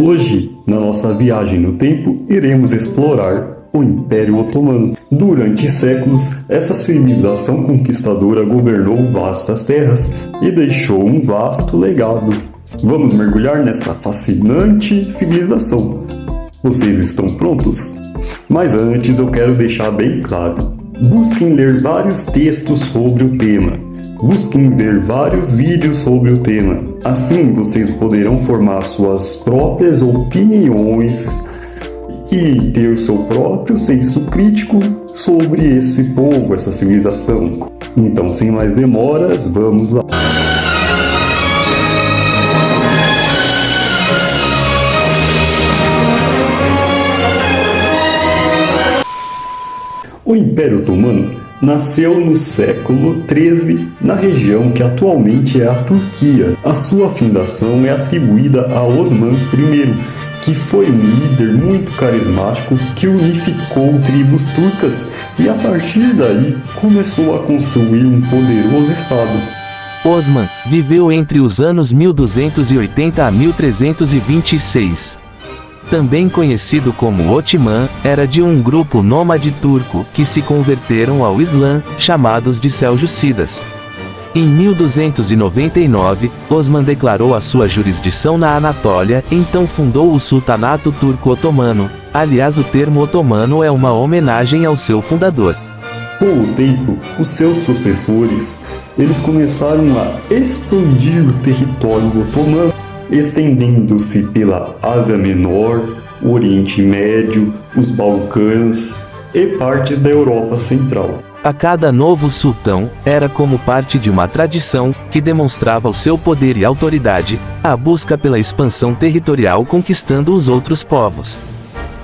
Hoje, na nossa viagem no tempo, iremos explorar o Império Otomano. Durante séculos, essa civilização conquistadora governou vastas terras e deixou um vasto legado. Vamos mergulhar nessa fascinante civilização. Vocês estão prontos? Mas antes eu quero deixar bem claro: busquem ler vários textos sobre o tema. Busquem ver vários vídeos sobre o tema. Assim vocês poderão formar suas próprias opiniões e ter seu próprio senso crítico sobre esse povo, essa civilização. Então, sem mais demoras, vamos lá. O Império Otomano nasceu no século XIII na região que atualmente é a Turquia. A sua fundação é atribuída a Osman I, que foi um líder muito carismático que unificou tribos turcas e a partir daí começou a construir um poderoso estado. Osman viveu entre os anos 1280 a 1326. Também conhecido como Otman, era de um grupo nômade turco que se converteram ao Islã, chamados de Seljúcidas. Em 1299, Osman declarou a sua jurisdição na Anatólia, então fundou o Sultanato Turco-Otomano. Aliás, o termo otomano é uma homenagem ao seu fundador. Com o tempo, os seus sucessores, eles começaram a expandir o território otomano, estendendo-se pela Ásia Menor, o Oriente Médio, os Balcãs e partes da Europa Central. A cada novo sultão, era como parte de uma tradição, que demonstrava o seu poder e autoridade, a busca pela expansão territorial conquistando os outros povos.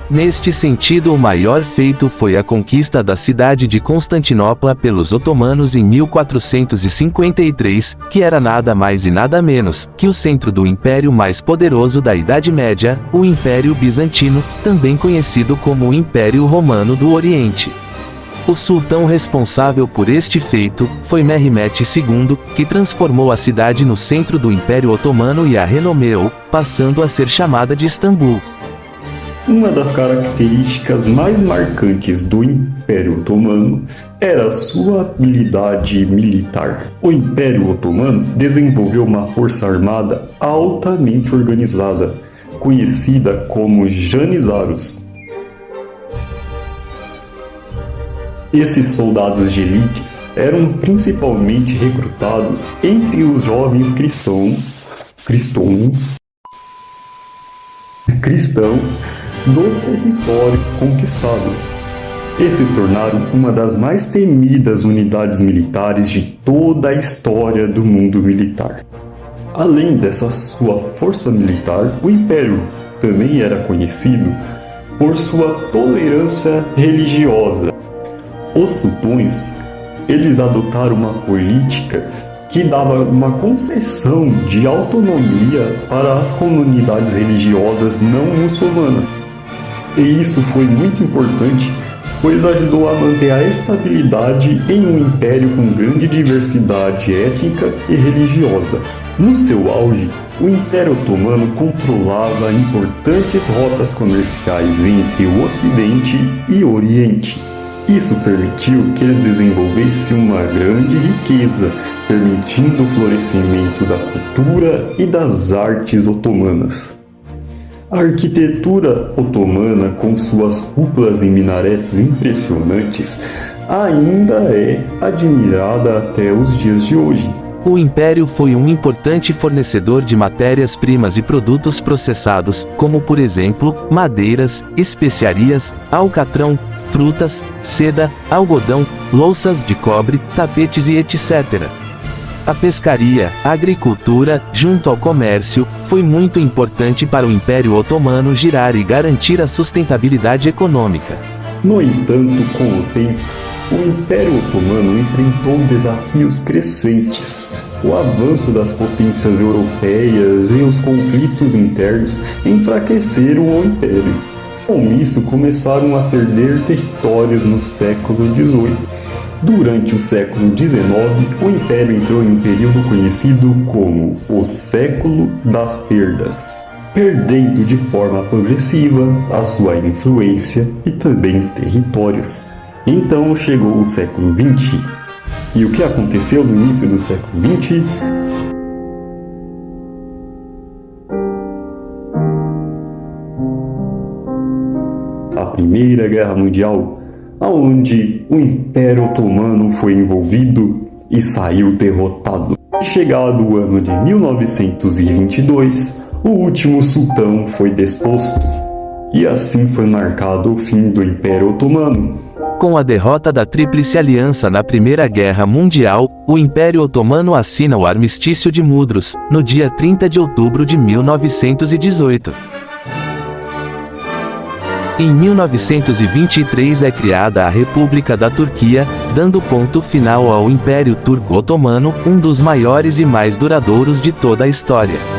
Neste sentido, o maior feito foi a conquista da cidade de Constantinopla pelos otomanos em 1453, que era nada mais e nada menos que o centro do império mais poderoso da Idade Média, o Império Bizantino, também conhecido como o Império Romano do Oriente. O sultão responsável por este feito foi Mehmed II, que transformou a cidade no centro do Império Otomano e a renomeou, passando a ser chamada de Istambul. Uma das características mais marcantes do Império Otomano era sua habilidade militar. O Império Otomano desenvolveu uma força armada altamente organizada, conhecida como Janissaros. Esses soldados de elite eram principalmente recrutados entre os jovens cristãos dos territórios conquistados e se tornaram uma das mais temidas unidades militares de toda a história do mundo militar. Além dessa sua força militar, o Império também era conhecido por sua tolerância religiosa. Os sultões, eles adotaram uma política que dava uma concessão de autonomia para as comunidades religiosas não muçulmanas. E isso foi muito importante, pois ajudou a manter a estabilidade em um império com grande diversidade étnica e religiosa. No seu auge, o Império Otomano controlava importantes rotas comerciais entre o Ocidente e o Oriente. Isso permitiu que eles desenvolvessem uma grande riqueza, permitindo o florescimento da cultura e das artes otomanas. A arquitetura otomana, com suas cúpulas e minaretes impressionantes, ainda é admirada até os dias de hoje. O Império foi um importante fornecedor de matérias-primas e produtos processados, como por exemplo, madeiras, especiarias, alcatrão, frutas, seda, algodão, louças de cobre, tapetes e etc. A pescaria, a agricultura, junto ao comércio, foi muito importante para o Império Otomano girar e garantir a sustentabilidade econômica. No entanto, com o tempo, o Império Otomano enfrentou desafios crescentes. O avanço das potências europeias e os conflitos internos enfraqueceram o Império. Com isso, começaram a perder territórios no século XVIII. Durante o século XIX, o Império entrou em um período conhecido como o Século das Perdas. perdendo de forma progressiva a sua influência e também territórios. Então chegou o século XX. E o que aconteceu no início do século XX? A Primeira Guerra Mundial, onde o Império Otomano foi envolvido e saiu derrotado. Chegado o ano de 1922, o último sultão foi deposto, e assim foi marcado o fim do Império Otomano. Com a derrota da Tríplice Aliança na Primeira Guerra Mundial, o Império Otomano assina o Armistício de Mudros, no dia 30 de outubro de 1918. Em 1923 é criada a República da Turquia, dando ponto final ao Império Turco-Otomano, um dos maiores e mais duradouros de toda a história.